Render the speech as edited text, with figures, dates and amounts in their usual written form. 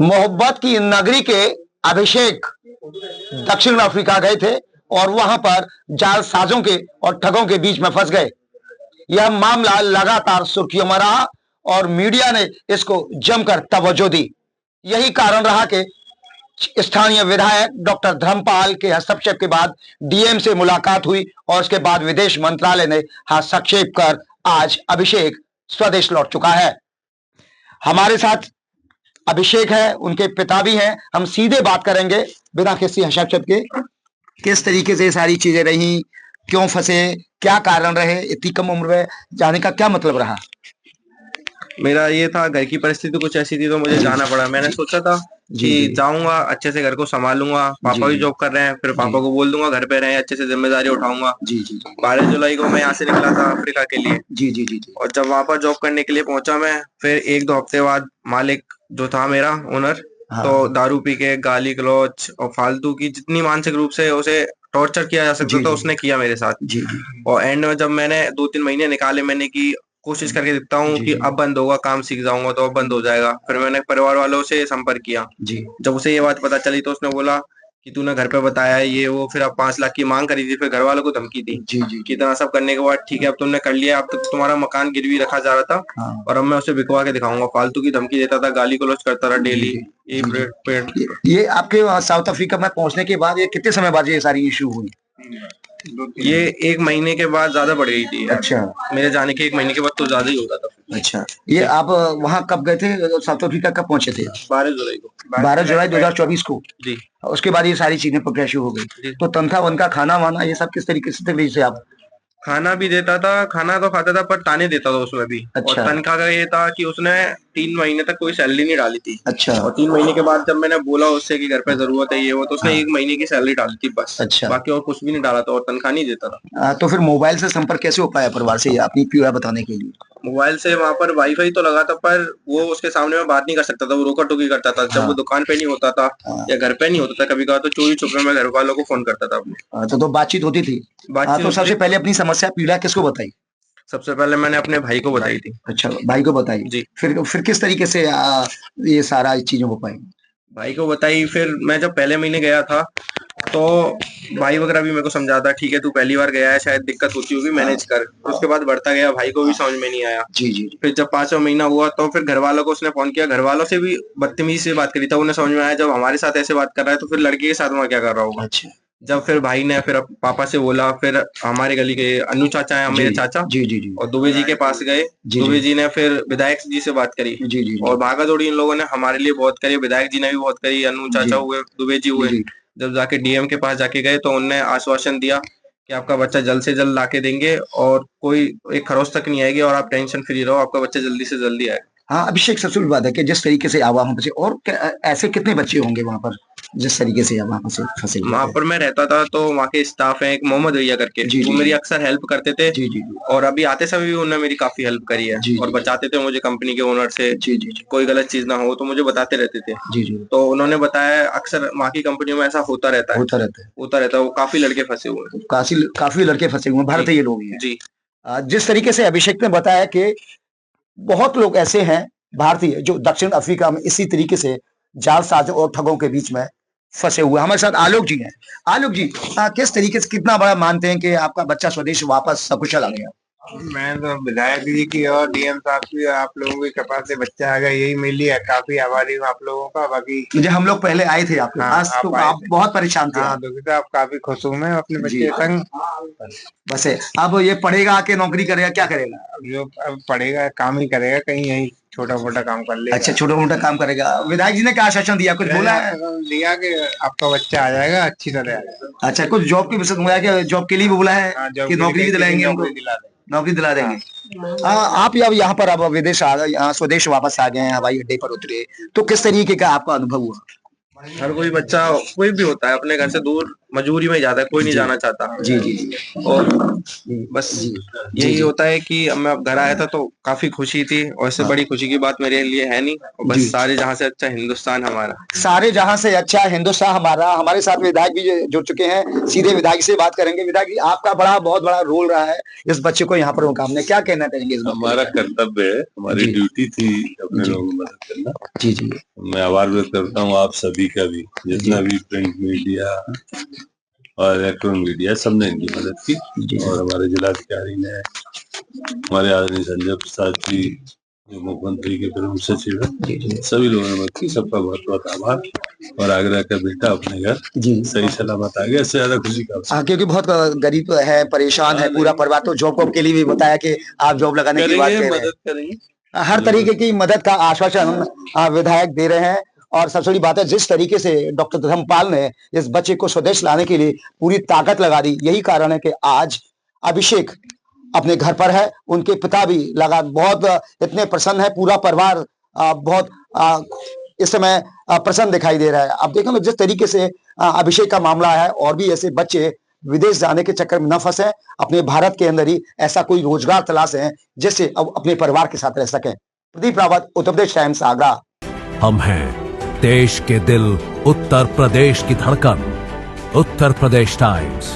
मोहब्बत की नगरी के अभिषेक दक्षिण अफ्रीका गए थे और वहां पर जालसाजों के और ठगों के बीच में फंस गए। यह मामला लगातार सुर्खियों में रहा और मीडिया ने इसको जमकर तवज्जो दी। यही कारण रहा कि स्थानीय विधायक डॉक्टर धर्मपाल के हस्तक्षेप के बाद डीएम से मुलाकात हुई और उसके बाद विदेश मंत्रालय ने हस्तक्षेप कर आज अभिषेक स्वदेश लौट चुका है। हमारे साथ अभिषेक है, उनके पिता भी हैं। हम सीधे बात करेंगे बिना किसी हस्तक्षेप के, किस तरीके से सारी चीजें रही, क्यों फंसे, क्या कारण रहे, इतनी कम उम्र में जाने का क्या मतलब रहा। मेरा ये था, घर की परिस्थिति कुछ ऐसी थी तो मुझे जाना पड़ा। मैंने सोचा था कि जाऊंगा, अच्छे से घर को संभालूंगा। पापा भी जॉब कर रहे हैं, फिर पापा को बोल दूंगा घर पे रहे, अच्छे से जिम्मेदारी उठाऊंगा। 12 जुलाई को मैं यहाँ से निकला था अफ्रीका के लिए। जी। और जब वहां पर जॉब करने के लिए पहुंचा मैं, फिर 1-2 हफ्ते बाद मालिक जो था मेरा ओनर, तो दारू पी के गाली गलौज और फालतू की जितनी मानसिक रूप से उसे टॉर्चर किया जा सकता था उसने किया मेरे साथ। और एंड में जब मैंने 2-3 महीने निकाले, मैंने की कोशिश करके देखता हूँ कि अब बंद होगा, काम सीख जाऊंगा तो अब बंद हो जाएगा। फिर मैंने परिवार वालों से संपर्क किया। जब उसे ये बात पता चली तो उसने बोला कि तूने घर पे बताया है ये वो। फिर अब 5 लाख की मांग करी थी, फिर घर वालों को धमकी दी कि इतना सब करने के बाद ठीक है अब तुमने कर लिया, अब तक तुम्हारा मकान गिरवी रखा जा रहा था और अब मैं उसे बिकवा के दिखाऊंगा। फालतू की धमकी देता था, गाली गलौज करता था डेली। ये आपके साउथ अफ्रीका में पहुंचने के बाद ये कितने समय बाद ये सारी इशू हुई? ये 1 महीने के बाद ज्यादा बढ़ गई थी। अच्छा, मेरे जाने के 1 महीने के बाद तो ज्यादा ही होगा था। अच्छा, ये आप वहाँ कब गए थे, साउथ अफ्रीका कब पहुंचे थे? 12 जुलाई को। 12 जुलाई 2024 को। जी। उसके बाद ये सारी चीजें प्रोग्रेसिव हो गई। तो तनख्वाह वनखा, खाना वाना, ये सब किस तरीके से आप? खाना भी देता था, खाना तो खाता था पर ताने देता था उसमें भी। अच्छा। और तनख्वाह का ये था कि उसने 3 महीने तक कोई सैलरी नहीं डाली थी। अच्छा। और 3 महीने के बाद जब मैंने बोला उससे कि घर पे जरूरत है ये वो, तो उसने 1 महीने की सैलरी डाली थी बस। अच्छा। बाकी और कुछ भी नहीं डाला था और तनख्वाह नहीं देता था। तो फिर मोबाइल से संपर्क कैसे हो पाया परिवार से अपनी पीड़ा बताने के लिए? मोबाइल से वहां पर वाईफाई तो लगा था पर वो उसके सामने में बात नहीं कर सकता था, वो रोका टोकी करता था। जब वो दुकान पे नहीं होता था या घर पे नहीं होता था कभी कभार, तो चोरी छुपे मैं घर वालों को फोन करता था अपने। तो बातचीत होती थी? तो सबसे पहले अपनी समस्या पीड़ा किसको बताई? सबसे पहले मैंने अपने भाई को बताई थी। अच्छा, भाई को बताई जी। फिर किस तरीके से ये सारा चीजें हो पाई? भाई को बताई। फिर मैं जब पहले महीने गया था तो भाई वगैरह भी मेरे को समझाता, ठीक है तू पहली बार गया है, शायद दिक्कत होती होगी, मैनेज कर। उसके बाद बढ़ता गया, भाई को भी समझ में नहीं आया। जी। फिर जब 5वां महीना हुआ तो फिर घर वालों को उसने फोन किया, घर वालों से भी बदतमीजी से बात करी था। उन्हें समझ में आया जब हमारे साथ ऐसे बात कर रहा है तो फिर लड़के के साथ वहां क्या कर रहा होगा। अच्छा। जब फिर भाई ने फिर पापा से बोला, फिर हमारे गली के अनु चाचा है मेरे चाचा, जी। और दुबे जी के पास गए। दुबे जी ने फिर विधायक जी से बात करी। जी। और भागा दौड़ी इन लोगों ने हमारे लिए बहुत करी, विधायक जी ने भी बहुत करी, अनु चाचा हुए, दुबे जी हुए। जब जाके डीएम के पास जाके गए तो उन्होंने आश्वासन दिया कि आपका बच्चा जल्द से जल्द लाके देंगे और कोई एक खरोच तक नहीं आएगी और आप टेंशन फ्री रहो, आपका बच्चा जल्दी से जल्दी आएगा। हाँ अभिषेक, सबसे बड़ी बात है कि जिस तरीके से वहां पे और ऐसे कितने बच्चे होंगे वहां पर जिस तरीके से वहां से फंसे? वहां पर मैं रहता था तो वहाँ के स्टाफ है, एक मोहम्मद भैया करके, वो मेरी अक्सर हेल्प करते थे। जी। और अभी आते समय भी उन्होंने मेरी काफी हेल्प करी है। और बचाते थे मुझे कंपनी के ओनर से। कोई गलत चीज ना हो तो मुझे बताते रहते थे। जी। तो उन्होंने बताया अक्सर वहाँ की कंपनियों में ऐसा होता रहता है। वो काफी लड़के फंसे हुए हैं। काफी लड़के फंसे हुए हैं, भारतीय लोग हैं जी। जिस तरीके से अभिषेक ने बताया कि बहुत लोग ऐसे हैं भारतीय जो दक्षिण अफ्रीका में इसी तरीके से जालसाजों और ठगों के बीच में फंसे हुए। हमारे साथ आलोक जी हैं। आलोक जी, किस तरीके से, कितना बड़ा मानते हैं कि आपका बच्चा स्वदेश वापस सकुशल आ गया? मैं तो विधायक जी की और डीएम साहब की, आप लोगों की कृपा से बच्चा आ गया, यही मिली है। काफी आभारी हूँ आप लोगों का। बाकी मुझे हम लोग पहले आए थे आपके पास, तो आप बहुत परेशान थे। हाँ, तो आप काफी खुश हूँ मैं अपने बच्चे संग। बस अब ये पढ़ेगा कि नौकरी करेगा, क्या करेगा? जो अब पढ़ेगा काम ही करेगा, कहीं यही छोटा मोटा काम कर लेगा। अच्छा, छोटा मोटा काम करेगा। विधायक जी ने क्या आश्वासन दिया, कुछ बोला है? दिया कि आपका बच्चा आ जाएगा, अच्छी तरह आ जाएगा। अच्छा, कुछ जॉब की विषय बोला है, जॉब के लिए भी बोला है कि नौकरी भी दिलाएंगे उनको? नौकरी दिला देंगे। आप अब यहाँ पर अब विदेश आ गए, यहाँ स्वदेश वापस आ गए हैं, हवाई अड्डे पर उतरे, तो किस तरीके का आपका अनुभव हुआ? हर कोई बच्चा कोई भी होता है अपने घर से दूर मजबूरी में जाता है, कोई नहीं जाना चाहता। जी जी जी और बस यही होता है कि अब मैं अब घर आया था तो काफी खुशी थी, और इससे बड़ी खुशी की बात मेरे लिए है नहीं। और बस सारे जहां से अच्छा हिंदुस्तान हमारा। सारे जहां से अच्छा हिंदुस्तान हमारा। हमारे साथ विधायक भी जुड़ चुके हैं, सीधे विधायक से बात करेंगे। विधायक जी, आपका बहुत बड़ा रोल रहा है इस बच्चे को यहाँ पर मुकाम, क्या कहना चाहेंगे इस बात पे? हमारा कर्तव्य है, हमारी ड्यूटी थी अपने लोगों की मदद करना। जी जी मैं आभार व्यक्त करता हूँ आप सभी का भी, जितना भी प्रिंट मीडिया और इलेक्ट्रॉनिक मीडिया, सबने इनकी मदद की। और हमारे जिलाधिकारी ने, हमारे आदरणीय संजय प्रसाद जी जो मुख्यमंत्री के प्रमुख सचिव है, सभी लोगों ने मदद की। सबका बहुत बहुत आभार। और आगरा का बेटा अपने घर सही सलामत आ गया, इससे ज्यादा खुशी का। क्योंकि बहुत गरीब है, परेशान है पूरा परिवार, तो जॉब के लिए भी बताया कि आप जॉब लगाने की बात कर रहे हैं। मदद करेंगे, हर तरीके की मदद का आश्वासन विधायक दे रहे हैं। और सबसे बड़ी बात है, जिस तरीके से डॉक्टर धर्मपाल ने इस बच्चे को स्वदेश लाने के लिए पूरी ताकत लगा दी, यही कारण है कि आज अभिषेक अपने घर पर है। उनके पिता भी बहुत इतने प्रसन्न है, पूरा परिवार बहुत इस समय प्रसन्न दिखाई दे रहा है। अब देखो जिस तरीके से अभिषेक का मामला है, और भी ऐसे बच्चे विदेश जाने के चक्कर में न फंसे, अपने भारत के अंदर ही ऐसा कोई रोजगार तलाशें जिससे अब अपने परिवार के साथ रह सकें। प्रदीप रावत, उत्तर प्रदेश टाइम्स, आगरा। हम हैं देश के दिल, उत्तर प्रदेश की धड़कन। उत्तर प्रदेश टाइम्स।